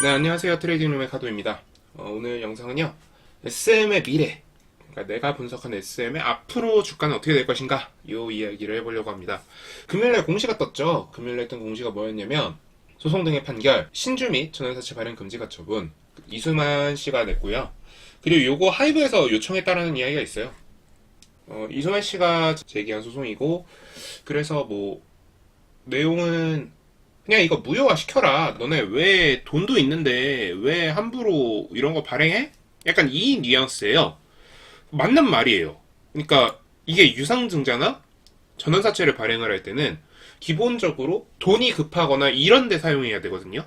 네, 안녕하세요. 트레이딩룸의 카도입니다. 오늘 영상은요, SM의 미래, 그러니까 내가 분석한 SM의 앞으로 주가는 어떻게 될 것인가, 이 이야기를 해보려고 합니다. 금요일날 공시가 떴죠. 금요일날 했던 공시가 뭐였냐면, 소송 등의 판결, 신주 및 전환사채 발행 금지가 처분, 이수만 씨가 냈고요. 그리고 요거 하이브에서 요청했다라는 이야기가 있어요. 이수만 씨가 제기한 소송이고, 그래서 내용은 그냥 이거 무효화 시켜라. 너네 왜 돈도 있는데 왜 함부로 이런 거 발행해? 약간 이 뉘앙스예요. 맞는 말이에요. 그러니까 이게 유상증자나 전환사채를 발행을 할 때는 기본적으로 돈이 급하거나 이런 데 사용해야 되거든요.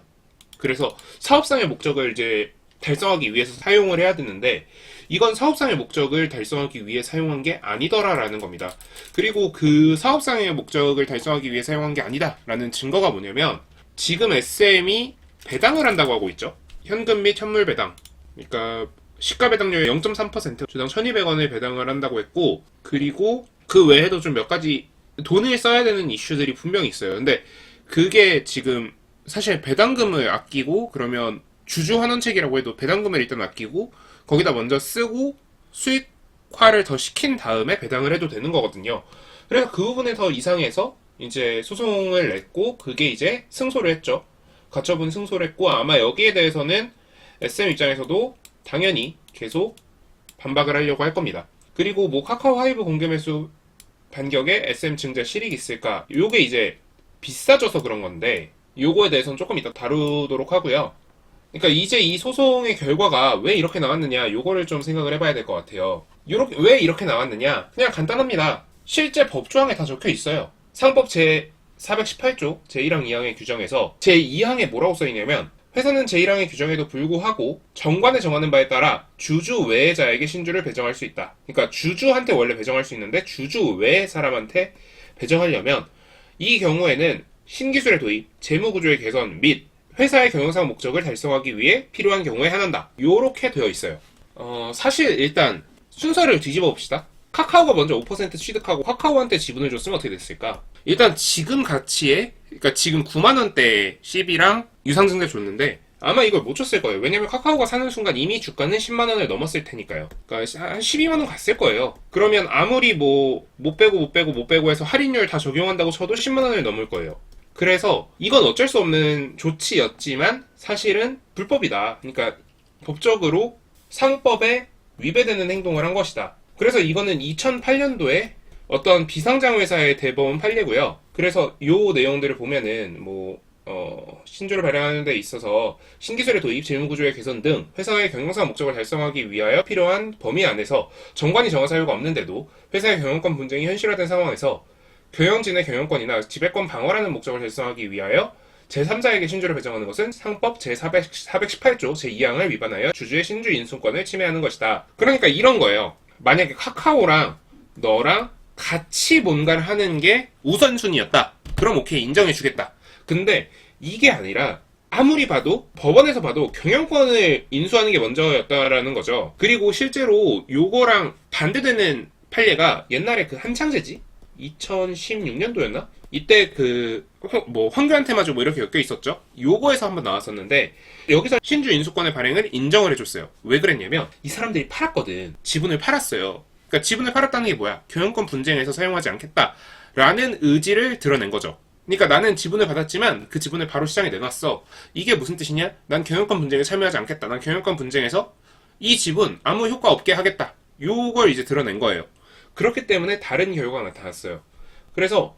그래서 사업상의 목적을 이제 달성하기 위해서 사용을 해야 되는데 이건 사업상의 목적을 달성하기 위해 사용한 게 아니더라라는 겁니다. 그리고 그 사업상의 목적을 달성하기 위해 사용한 게 아니다라는 증거가 뭐냐면 지금 SM이 배당을 한다고 하고 있죠. 현금 및 현물 배당. 그러니까 시가 배당률 0.3% 주당 1,200원을 배당을 한다고 했고, 그리고 그 외에도 좀 몇 가지 돈을 써야 되는 이슈들이 분명히 있어요. 근데 그게 지금 사실 배당금을 아끼고 그러면 주주 환원책이라고 해도 배당금을 일단 아끼고 거기다 먼저 쓰고 수익화를 더 시킨 다음에 배당을 해도 되는 거거든요. 그래서 그 부분에 더 이상해서 이제 소송을 냈고 그게 이제 승소를 했죠. 가처분 승소를 했고 아마 여기에 대해서는 SM 입장에서도 당연히 계속 반박을 하려고 할 겁니다. 그리고 카카오 하이브 공개 매수 반격에 SM 증자 실익이 있을까? 요게 이제 비싸져서 그런 건데 요거에 대해서는 조금 이따 다루도록 하고요. 그러니까 이제 이 소송의 결과가 왜 이렇게 나왔느냐 요거를 좀 생각을 해봐야 될 것 같아요. 왜 이렇게 나왔느냐? 그냥 간단합니다. 실제 법조항에 다 적혀 있어요. 상법 제 418조 제1항 2항의 규정에서 제2항에 뭐라고 써있냐면 회사는 제1항의 규정에도 불구하고 정관에 정하는 바에 따라 주주 외자에게 신주를 배정할 수 있다. 그러니까 주주한테 원래 배정할 수 있는데 주주 외 사람한테 배정하려면 이 경우에는 신기술의 도입, 재무구조의 개선 및 회사의 경영상 목적을 달성하기 위해 필요한 경우에 한한다. 요렇게 되어 있어요. 사실 일단 순서를 뒤집어 봅시다. 카카오가 먼저 5% 취득하고 카카오한테 지분을 줬으면 어떻게 됐을까? 일단 지금 가치에, 그러니까 지금 9만원대 CB랑 유상증자 줬는데 아마 이걸 못 줬을 거예요. 왜냐면 카카오가 사는 순간 이미 주가는 10만원을 넘었을 테니까요. 그러니까 한 12만원 갔을 거예요. 그러면 아무리 못 빼고 해서 할인율 다 적용한다고 쳐도 10만원을 넘을 거예요. 그래서 이건 어쩔 수 없는 조치였지만 사실은 불법이다. 그러니까 법적으로 상법에 위배되는 행동을 한 것이다. 그래서 이거는 2008년도에 어떤 비상장 회사의 대법원 판례고요. 그래서 요 내용들을 보면은 신주를 발행하는 데 있어서 신기술의 도입, 재무구조의 개선 등 회사의 경영상 목적을 달성하기 위하여 필요한 범위 안에서 정관이 정한 사유가 없는데도 회사의 경영권 분쟁이 현실화된 상황에서 경영진의 경영권이나 지배권 방어라는 목적을 달성하기 위하여 제3자에게 신주를 배정하는 것은 상법 제418조 제2항을 위반하여 주주의 신주 인수권을 침해하는 것이다. 그러니까 이런 거예요. 만약에 카카오랑 너랑 같이 뭔가를 하는 게 우선순위였다. 그럼 오케이, 인정해주겠다. 근데 이게 아니라 아무리 봐도 법원에서 봐도 경영권을 인수하는 게 먼저였다라는 거죠. 그리고 실제로 요거랑 반대되는 판례가 옛날에 그 한창제지? 2016년도였나? 이때 황교안테마주 이렇게 엮여 있었죠? 요거에서 한번 나왔었는데 여기서 신주 인수권의 발행을 인정을 해줬어요. 왜 그랬냐면 이 사람들이 팔았거든. 지분을 팔았어요. 그러니까 지분을 팔았다는 게 뭐야? 경영권 분쟁에서 사용하지 않겠다라는 의지를 드러낸 거죠. 그러니까 나는 지분을 받았지만 그 지분을 바로 시장에 내놨어. 이게 무슨 뜻이냐? 난 경영권 분쟁에 참여하지 않겠다. 난 경영권 분쟁에서 이 지분 아무 효과 없게 하겠다. 요걸 이제 드러낸 거예요. 그렇기 때문에 다른 결과가 나타났어요. 그래서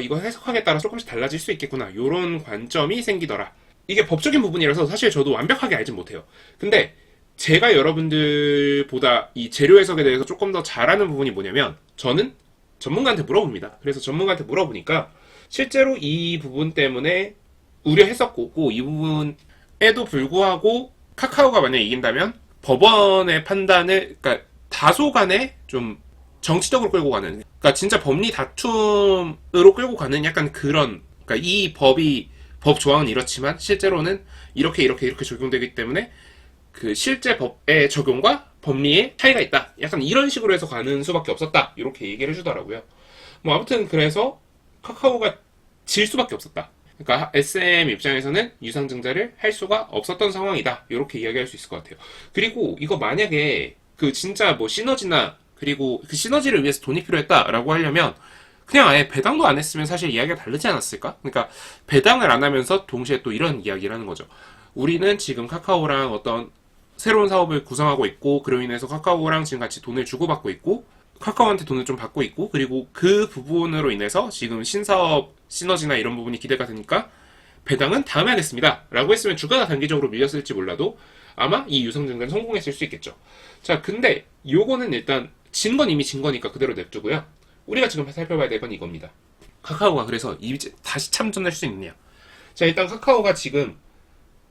이거 해석하기에 따라 조금씩 달라질 수 있겠구나. 요런 관점이 생기더라. 이게 법적인 부분이라서 사실 저도 완벽하게 알진 못해요. 근데 제가 여러분들보다 이 재료 해석에 대해서 조금 더 잘하는 부분이 뭐냐면 저는 전문가한테 물어봅니다. 그래서 전문가한테 물어보니까 실제로 이 부분 때문에 우려했었고 이 부분에도 불구하고 카카오가 만약에 이긴다면 법원의 판단을, 그러니까 다소간에 좀 정치적으로 끌고 가는, 그러니까 진짜 법리 다툼으로 끌고 가는 약간 그런, 그러니까 이 법 조항은 이렇지만 실제로는 이렇게 적용되기 때문에 그 실제 법의 적용과 법리에 차이가 있다. 약간 이런 식으로 해서 가는 수밖에 없었다. 이렇게 얘기를 해주더라고요. 아무튼 그래서 카카오가 질 수밖에 없었다. 그러니까 SM 입장에서는 유상증자를 할 수가 없었던 상황이다. 이렇게 이야기할 수 있을 것 같아요. 그리고 이거 만약에 그 진짜 뭐 시너지나 그리고 그 시너지를 위해서 돈이 필요했다라고 하려면 그냥 아예 배당도 안 했으면 사실 이야기가 다르지 않았을까? 그러니까 배당을 안 하면서 동시에 또 이런 이야기를 하는 거죠. 우리는 지금 카카오랑 어떤 새로운 사업을 구성하고 있고 그로 인해서 카카오랑 지금 같이 돈을 주고받고 있고 카카오한테 돈을 좀 받고 있고 그리고 그 부분으로 인해서 지금 신사업 시너지나 이런 부분이 기대가 되니까 배당은 다음에 하겠습니다 라고 했으면 주가가 단기적으로 밀렸을지 몰라도 아마 이 유상증자는 성공했을 수 있겠죠. 자, 근데 요거는 일단 진 건 이미 진 거니까 그대로 냅두고요. 우리가 지금 살펴봐야 될 건 이겁니다. 카카오가 그래서 이제 다시 참전할 수 있느냐. 자, 일단 카카오가 지금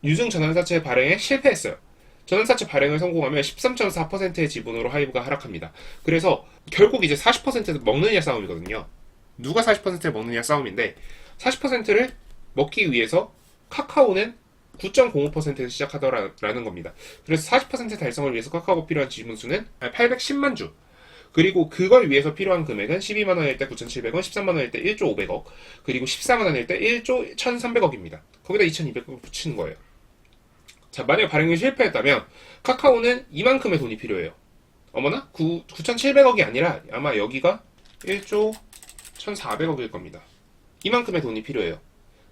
유증 전환사채 발행에 실패했어요. 전환사채 발행을 성공하면 13.4%의 지분으로 하이브가 하락합니다. 그래서 결국 이제 40% 먹느냐 싸움이거든요. 누가 40%를 먹느냐 싸움인데 40%를 먹기 위해서 카카오는 9.05%에서 시작하더라는 겁니다. 그래서 40% 달성을 위해서 카카오가 필요한 지분수는 810만 주. 그리고 그걸 위해서 필요한 금액은 12만 원일 때 9,700원, 13만 원일 때 1조 500억, 그리고 14만 원일 때 1조 1,300억입니다. 거기다 2,200억을 붙이는 거예요. 자, 만약 발행이 실패했다면 카카오는 이만큼의 돈이 필요해요. 어머나? 9,700억이 아니라 아마 여기가 1조 1,400억일 겁니다. 이만큼의 돈이 필요해요.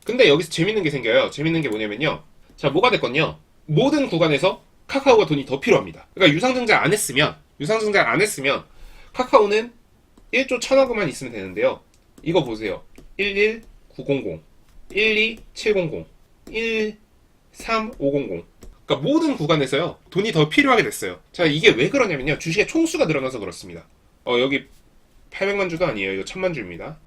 근데 여기서 재밌는 게 생겨요. 재밌는 게 뭐냐면요. 자, 뭐가 됐건요. 모든 구간에서 카카오가 돈이 더 필요합니다. 그러니까 유상증자 안 했으면 카카오는 1조 1,000억만 있으면 되는데요. 이거 보세요. 11900, 12700, 13500. 그러니까 모든 구간에서요. 돈이 더 필요하게 됐어요. 자, 이게 왜 그러냐면요. 주식의 총수가 늘어나서 그렇습니다. 여기 800만 주도 아니에요. 이거 1000만 주입니다.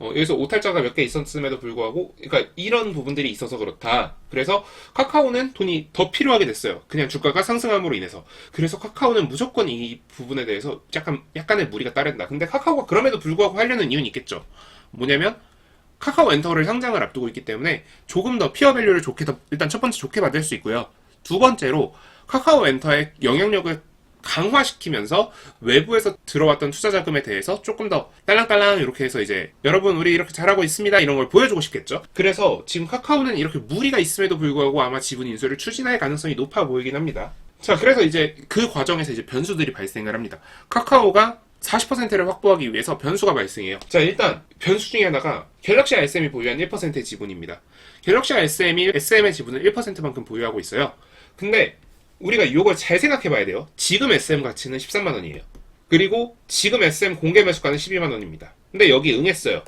여기서 오탈자가 몇 개 있었음에도 불구하고, 그러니까 이런 부분들이 있어서 그렇다. 그래서 카카오는 돈이 더 필요하게 됐어요. 그냥 주가가 상승함으로 인해서. 그래서 카카오는 무조건 이 부분에 대해서 약간의 무리가 따른다. 근데 카카오가 그럼에도 불구하고 하려는 이유는 있겠죠. 뭐냐면 카카오 엔터를 상장을 앞두고 있기 때문에 조금 더 피어 밸류를 일단 첫 번째 좋게 받을 수 있고요. 두 번째로 카카오 엔터의 영향력을 강화시키면서 외부에서 들어왔던 투자 자금에 대해서 조금 더 딸랑딸랑 이렇게 해서 이제 여러분 우리 이렇게 잘하고 있습니다 이런 걸 보여주고 싶겠죠. 그래서 지금 카카오는 이렇게 무리가 있음에도 불구하고 아마 지분 인수를 추진할 가능성이 높아 보이긴 합니다. 자, 그래서 이제 그 과정에서 이제 변수들이 발생을 합니다. 카카오가 40%를 확보하기 위해서 변수가 발생해요. 자, 일단 변수 중에 하나가 갤럭시 SM이 보유한 1%의 지분입니다. 갤럭시 SM이 SM의 지분을 1%만큼 보유하고 있어요. 근데 우리가 이걸 잘 생각해 봐야 돼요. 지금 SM 가치는 13만 원이에요. 그리고 지금 SM 공개 매수가는 12만 원입니다. 근데 여기 응했어요.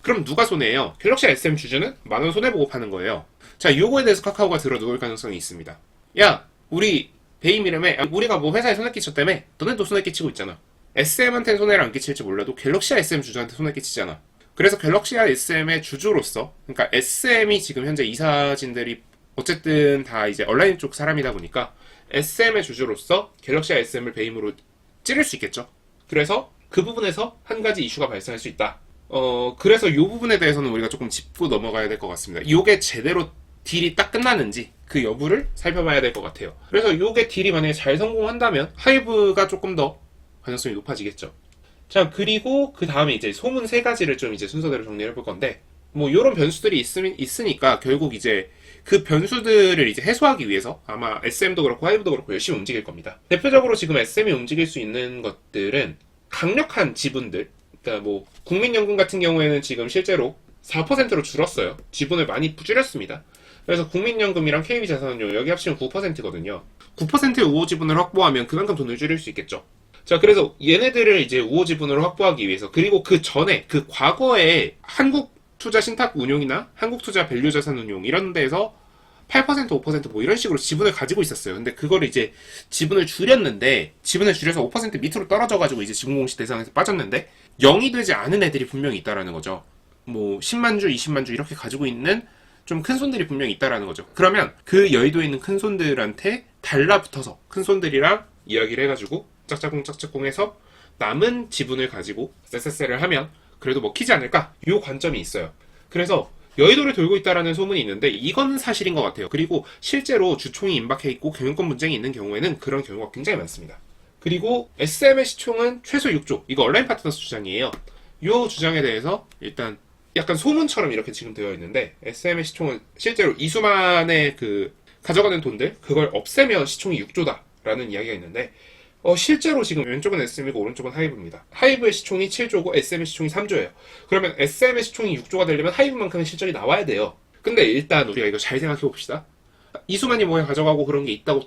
그럼 누가 손해예요? 갤럭시 SM 주주는 만 원 손해보고 파는 거예요. 자, 요거에 대해서 카카오가 들어 누울 가능성이 있습니다. 야, 우리 배임 이름에 우리가 뭐 회사에 손해 끼쳤다며? 너네도 손해 끼치고 있잖아. SM한테는 손해를 안 끼칠지 몰라도 갤럭시아 SM 주주한테 손해 끼치잖아. 그래서 갤럭시아 SM의 주주로서, 그러니까 SM이 지금 현재 이사진들이 어쨌든 다 이제 온라인 쪽 사람이다 보니까 SM의 주주로서 갤럭시아 SM을 배임으로 찌를 수 있겠죠. 그래서 그 부분에서 한 가지 이슈가 발생할 수 있다. 그래서 이 부분에 대해서는 우리가 조금 짚고 넘어가야 될 것 같습니다. 이게 제대로 딜이 딱 끝나는지 그 여부를 살펴봐야 될 것 같아요. 그래서 이게 딜이 만약에 잘 성공한다면 하이브가 조금 더 가능성이 높아지겠죠. 자, 그리고 그 다음에 이제 소문 세 가지를 좀 이제 순서대로 정리해 볼 건데, 뭐 이런 변수들이 있으니까 결국 이제 그 변수들을 이제 해소하기 위해서 아마 SM도 그렇고 하이브도 그렇고 열심히 움직일 겁니다. 대표적으로 지금 SM이 움직일 수 있는 것들은 강력한 지분들, 그러니까 뭐 국민연금 같은 경우에는 지금 실제로 4%로 줄었어요. 지분을 많이 줄였습니다. 그래서 국민연금이랑 KB자산운용 여기 합치면 9%거든요. 9%의 우호 지분을 확보하면 그만큼 돈을 줄일 수 있겠죠. 자, 그래서 얘네들을 이제 우호 지분으로 확보하기 위해서, 그리고 그 전에 그 과거에 한국 투자 신탁 운용이나 한국 투자 밸류 자산 운용 이런 데에서 8% 5% 뭐 이런 식으로 지분을 가지고 있었어요. 근데 그거를 이제 지분을 줄여서 5% 밑으로 떨어져가지고 이제 지분공시 대상에서 빠졌는데 0이 되지 않은 애들이 분명히 있다라는 거죠. 뭐 10만 주, 20만 주 이렇게 가지고 있는 좀 큰 손들이 분명히 있다라는 거죠. 그러면 그 여의도에 있는 큰 손들한테 달라붙어서 큰 손들이랑 이야기를 해가지고 짝짝꿍 해서 남은 지분을 가지고 쎄쎄쎄를 하면 그래도 먹히지 않을까? 이 관점이 있어요. 그래서 여의도를 돌고 있다라는 소문이 있는데 이건 사실인 것 같아요. 그리고 실제로 주총이 임박해 있고 경영권 분쟁이 있는 경우에는 그런 경우가 굉장히 많습니다. 그리고 SM의 시총은 최소 6조. 이거 온라인 파트너스 주장이에요. 이 주장에 대해서 일단 약간 소문처럼 이렇게 지금 되어 있는데 SM의 시총은 실제로 이수만의 그 가져가는 돈들 그걸 없애면 시총이 6조다라는 이야기가 있는데 실제로 지금 왼쪽은 SM이고 오른쪽은 하이브입니다. 하이브의 시총이 7조고 SM의 시총이 3조예요. 그러면 SM의 시총이 6조가 되려면 하이브만큼의 실적이 나와야 돼요. 근데 일단 우리가 이거 잘 생각해 봅시다. 이수만이 뭐에 가져가고 그런 게 있다고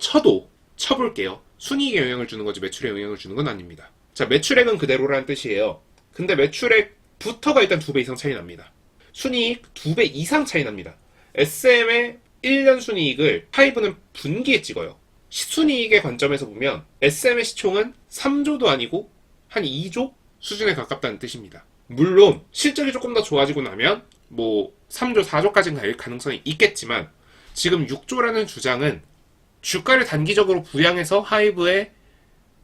쳐볼게요. 순이익에 영향을 주는 거지 매출에 영향을 주는 건 아닙니다. 자, 매출액은 그대로라는 뜻이에요. 근데 매출액부터가 일단 2배 이상 차이 납니다. 순이익 2배 이상 차이 납니다. SM의 1년 순이익을 하이브는 분기에 찍어요. 순이익의 관점에서 보면 SM의 시총은 3조도 아니고 한 2조 수준에 가깝다는 뜻입니다. 물론 실적이 조금 더 좋아지고 나면 뭐 3조, 4조까지는 갈 가능성이 있겠지만 지금 6조라는 주장은 주가를 단기적으로 부양해서 하이브의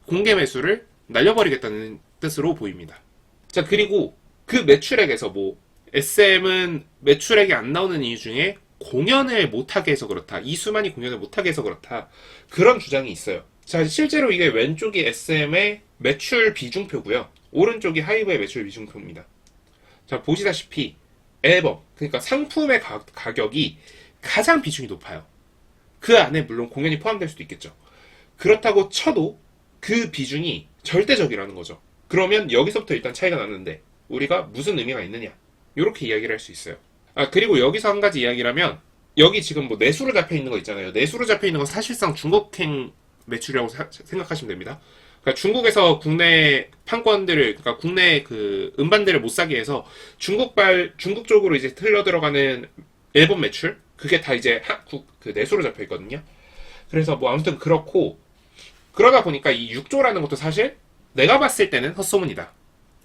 공개 매수를 날려버리겠다는 뜻으로 보입니다. 자, 그리고 그 매출액에서 뭐 SM은 매출액이 안 나오는 이유 중에 공연을 못하게 해서 그렇다. 이수만이 공연을 못하게 해서 그렇다. 그런 주장이 있어요. 자, 실제로 이게 왼쪽이 SM의 매출 비중표고요. 오른쪽이 하이브의 매출 비중표입니다. 자, 보시다시피 앨범, 그러니까 상품의 가격이 가장 비중이 높아요. 그 안에 물론 공연이 포함될 수도 있겠죠. 그렇다고 쳐도 그 비중이 절대적이라는 거죠. 그러면 여기서부터 일단 차이가 나는데 우리가 무슨 의미가 있느냐 이렇게 이야기를 할 수 있어요. 그리고 여기서 한 가지 이야기라면 여기 지금 뭐 내수로 잡혀 있는 거 있잖아요. 내수로 잡혀 있는 건 사실상 중국행 매출이라고 생각하시면 됩니다. 그러니까 중국에서 국내 판권들을, 그러니까 국내 그 음반들을 못 사게 해서 중국 쪽으로 이제 틀려 들어가는 앨범 매출, 그게 다 이제 그 내수로 잡혀 있거든요. 그래서 뭐 아무튼 그렇고, 그러다 보니까 이 6조라는 것도 사실 내가 봤을 때는 헛소문이다.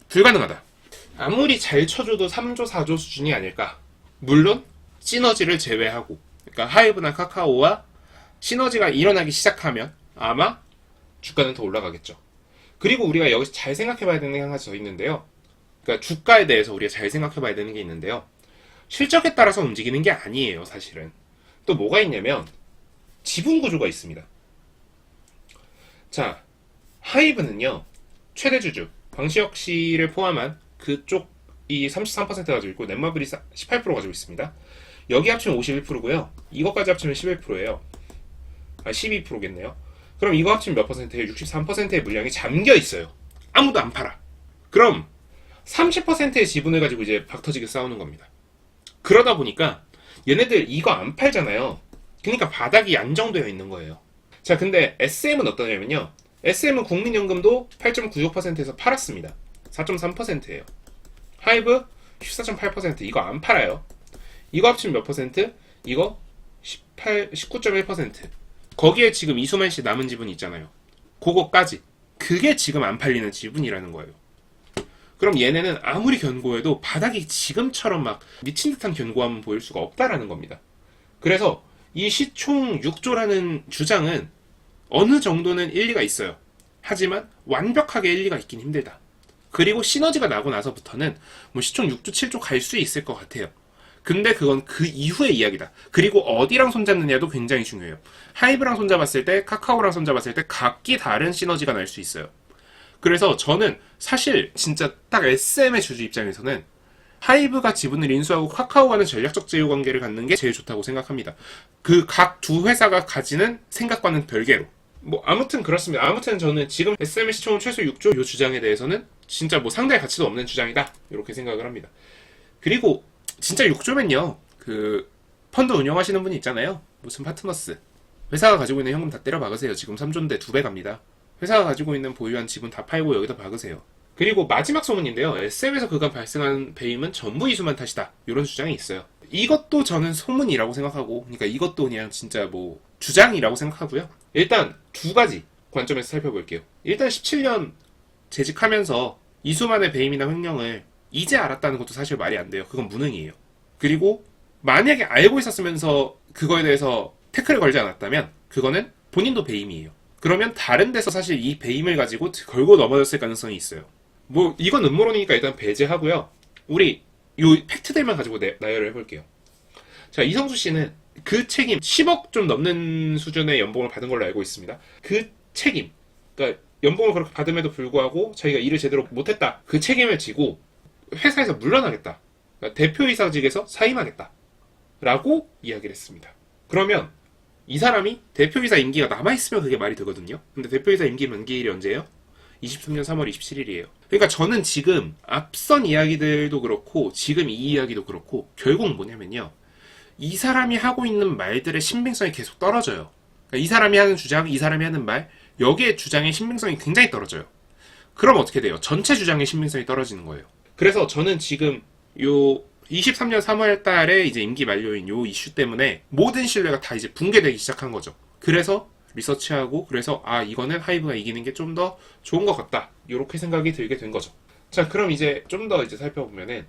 불가능하다. 아무리 잘 쳐줘도 3조, 4조 수준이 아닐까. 물론 시너지를 제외하고, 그러니까 하이브나 카카오와 시너지가 일어나기 시작하면 아마 주가는 더 올라가겠죠. 그리고 우리가 여기서 잘 생각해봐야 되는 게 한 가지 더 있는데요. 그러니까 주가에 대해서 우리가 잘 생각해봐야 되는 게 있는데요. 실적에 따라서 움직이는 게 아니에요, 사실은. 또 뭐가 있냐면 지분 구조가 있습니다. 자, 하이브는요, 최대 주주 방시혁 씨를 포함한 그쪽이 33% 가지고 있고 넷마블이 18% 가지고 있습니다. 여기 합치면 51%고요. 이것까지 합치면 11%예요. 12%겠네요. 그럼 이거 합치면 몇 퍼센트예요? 63%의 물량이 잠겨 있어요. 아무도 안 팔아. 그럼 30%의 지분을 가지고 이제 박터지게 싸우는 겁니다. 그러다 보니까 얘네들 이거 안 팔잖아요. 그러니까 바닥이 안정되어 있는 거예요. 자, 근데 SM은 어떠냐면요. SM은 국민연금도 8.96%에서 팔았습니다. 4.3%예요. 하이브 14.8%. 이거 안 팔아요. 이거 합치면 몇 퍼센트? 이거 19.1%. 거기에 지금 이수만 씨 남은 지분이 있잖아요. 그거까지. 그게 지금 안 팔리는 지분이라는 거예요. 그럼 얘네는 아무리 견고해도 바닥이 지금처럼 막 미친 듯한 견고함은 보일 수가 없다라는 겁니다. 그래서 이 시총 6조라는 주장은 어느 정도는 일리가 있어요. 하지만 완벽하게 일리가 있긴 힘들다. 그리고 시너지가 나고 나서부터는 뭐 시총 6조, 7조 갈 수 있을 것 같아요. 근데 그건 그 이후의 이야기다. 그리고 어디랑 손잡느냐도 굉장히 중요해요. 하이브랑 손잡았을 때, 카카오랑 손잡았을 때 각기 다른 시너지가 날 수 있어요. 그래서 저는 사실 진짜 딱 SM의 주주 입장에서는 하이브가 지분을 인수하고 카카오와는 전략적 제휴 관계를 갖는 게 제일 좋다고 생각합니다. 그 각 두 회사가 가지는 생각과는 별개로. 뭐 아무튼 그렇습니다. 아무튼 저는 지금 SM의 시총은 최소 6조 이 주장에 대해서는 진짜 뭐 상대할 가치도 없는 주장이다. 이렇게 생각을 합니다. 그리고 진짜 6조면요. 그 펀드 운영하시는 분이 있잖아요. 무슨 파트너스. 회사가 가지고 있는 현금 다 때려 박으세요. 지금 3조인데 2배 갑니다. 회사가 가지고 있는 보유한 지분 다 팔고 여기다 박으세요. 그리고 마지막 소문인데요. SM에서 그간 발생한 배임은 전부 이수만 탓이다. 이런 주장이 있어요. 이것도 저는 소문이라고 생각하고, 그러니까 이것도 그냥 진짜 뭐 주장이라고 생각하고요. 일단 두 가지 관점에서 살펴볼게요. 일단 17년 재직하면서 이수만의 배임이나 횡령을 이제 알았다는 것도 사실 말이 안 돼요. 그건 무능이에요. 그리고 만약에 알고 있었으면서 그거에 대해서 태클을 걸지 않았다면 그거는 본인도 배임이에요. 그러면 다른 데서 사실 이 배임을 가지고 걸고 넘어졌을 가능성이 있어요. 뭐 이건 음모론이니까 일단 배제하고요. 우리 이 팩트들만 가지고 나열을 해볼게요. 자, 이성수 씨는 그 책임 10억 좀 넘는 수준의 연봉을 받은 걸로 알고 있습니다. 그 책임, 그러니까 연봉을 그렇게 받음에도 불구하고 자기가 일을 제대로 못했다. 그 책임을 지고 회사에서 물러나겠다. 그러니까 대표이사직에서 사임하겠다 라고 이야기를 했습니다. 그러면 이 사람이 대표이사 임기가 남아있으면 그게 말이 되거든요. 근데 대표이사 임기 만기일이 언제예요? 23년 3월 27일이에요. 그러니까 저는 지금 앞선 이야기들도 그렇고 지금 이 이야기도 그렇고 결국 뭐냐면요, 이 사람이 하고 있는 말들의 신빙성이 계속 떨어져요. 그러니까 이 사람이 하는 주장, 이 사람이 하는 말, 여기에 주장의 신빙성이 굉장히 떨어져요. 그럼 어떻게 돼요? 전체 주장의 신빙성이 떨어지는 거예요. 그래서 저는 지금 요 23년 3월 달에 이제 임기 만료인 요 이슈 때문에 모든 신뢰가 다 이제 붕괴되기 시작한 거죠. 그래서 리서치하고, 그래서 이거는 하이브가 이기는 게 좀 더 좋은 것 같다, 이렇게 생각이 들게 된 거죠. 자, 그럼 이제 좀 더 이제 살펴보면은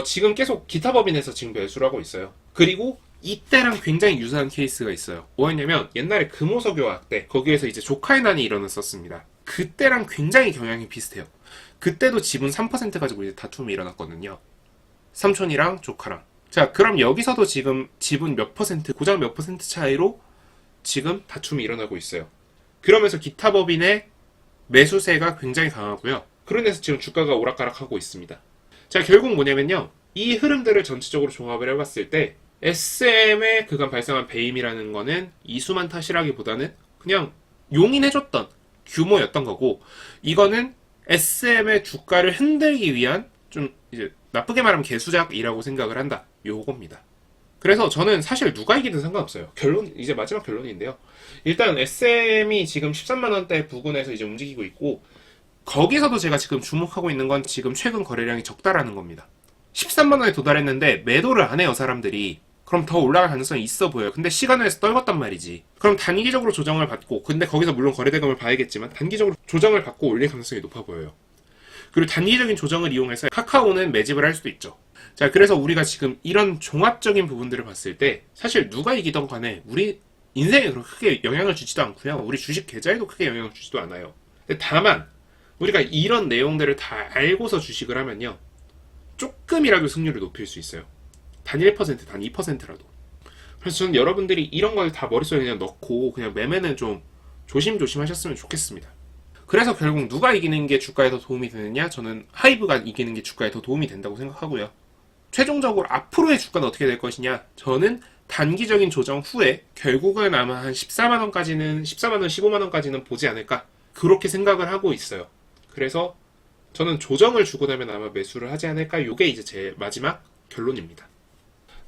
지금 계속 기타 법인에서 지금 매수를 하고 있어요. 그리고 이때랑 굉장히 유사한 케이스가 있어요. 뭐였냐면 옛날에 금호석유화학 때 거기에서 이제 조카의 난이 일어났었습니다. 그때랑 굉장히 경향이 비슷해요. 그때도 지분 3% 가지고 이제 다툼이 일어났거든요. 삼촌이랑 조카랑. 자, 그럼 여기서도 지금 지분 몇 퍼센트, 고작 몇 퍼센트 차이로 지금 다툼이 일어나고 있어요. 그러면서 기타 법인의 매수세가 굉장히 강하고요. 그런데서 지금 주가가 오락가락하고 있습니다. 자, 결국 뭐냐면요, 이 흐름들을 전체적으로 종합을 해봤을 때 SM의 그간 발생한 배임이라는 거는 이수만 탓이라기보다는 그냥 용인해줬던 규모였던 거고, 이거는 SM의 주가를 흔들기 위한 좀 이제 나쁘게 말하면 개수작이라고 생각을 한다, 요겁니다. 그래서 저는 사실 누가 이기든 상관없어요. 이제 마지막 결론인데요. 일단 SM이 지금 13만원대 부근에서 이제 움직이고 있고, 거기서도 제가 지금 주목하고 있는 건 지금 최근 거래량이 적다라는 겁니다. 13만원에 도달했는데 매도를 안 해요, 사람들이. 그럼 더 올라갈 가능성이 있어 보여요. 근데 시간에서 떨궜단 말이지. 그럼 단기적으로 조정을 받고, 근데 거기서 물론 거래대금을 봐야겠지만 단기적으로 조정을 받고 올릴 가능성이 높아 보여요. 그리고 단기적인 조정을 이용해서 카카오는 매집을 할 수도 있죠. 자, 그래서 우리가 지금 이런 종합적인 부분들을 봤을 때 사실 누가 이기던 간에 우리 인생에 그렇게 크게 영향을 주지도 않고요. 우리 주식 계좌에도 크게 영향을 주지도 않아요. 근데 다만 우리가 이런 내용들을 다 알고서 주식을 하면요, 조금이라도 승률을 높일 수 있어요. 단 1%, 단 2%라도. 그래서 저는 여러분들이 이런 걸 다 머릿속에 그냥 넣고 그냥 매매는 좀 조심조심 하셨으면 좋겠습니다. 그래서 결국 누가 이기는 게 주가에 더 도움이 되느냐? 저는 하이브가 이기는 게 주가에 더 도움이 된다고 생각하고요. 최종적으로 앞으로의 주가는 어떻게 될 것이냐? 저는 단기적인 조정 후에 결국은 아마 한 14만원까지는, 14만원, 15만원까지는 보지 않을까, 그렇게 생각을 하고 있어요. 그래서 저는 조정을 주고 나면 아마 매수를 하지 않을까, 이게 이제 제 마지막 결론입니다.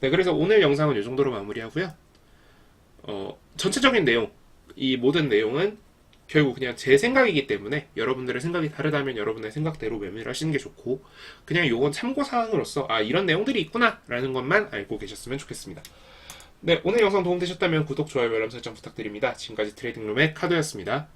네, 그래서 오늘 영상은 이 정도로 마무리하고요. 전체적인 내용, 이 모든 내용은 결국 그냥 제 생각이기 때문에 여러분들의 생각이 다르다면 여러분의 생각대로 매매를 하시는 게 좋고, 그냥 요건 참고사항으로서 이런 내용들이 있구나 라는 것만 알고 계셨으면 좋겠습니다. 네, 오늘 영상 도움되셨다면 구독, 좋아요, 알람 설정 부탁드립니다. 지금까지 트레이딩룸의 카도였습니다.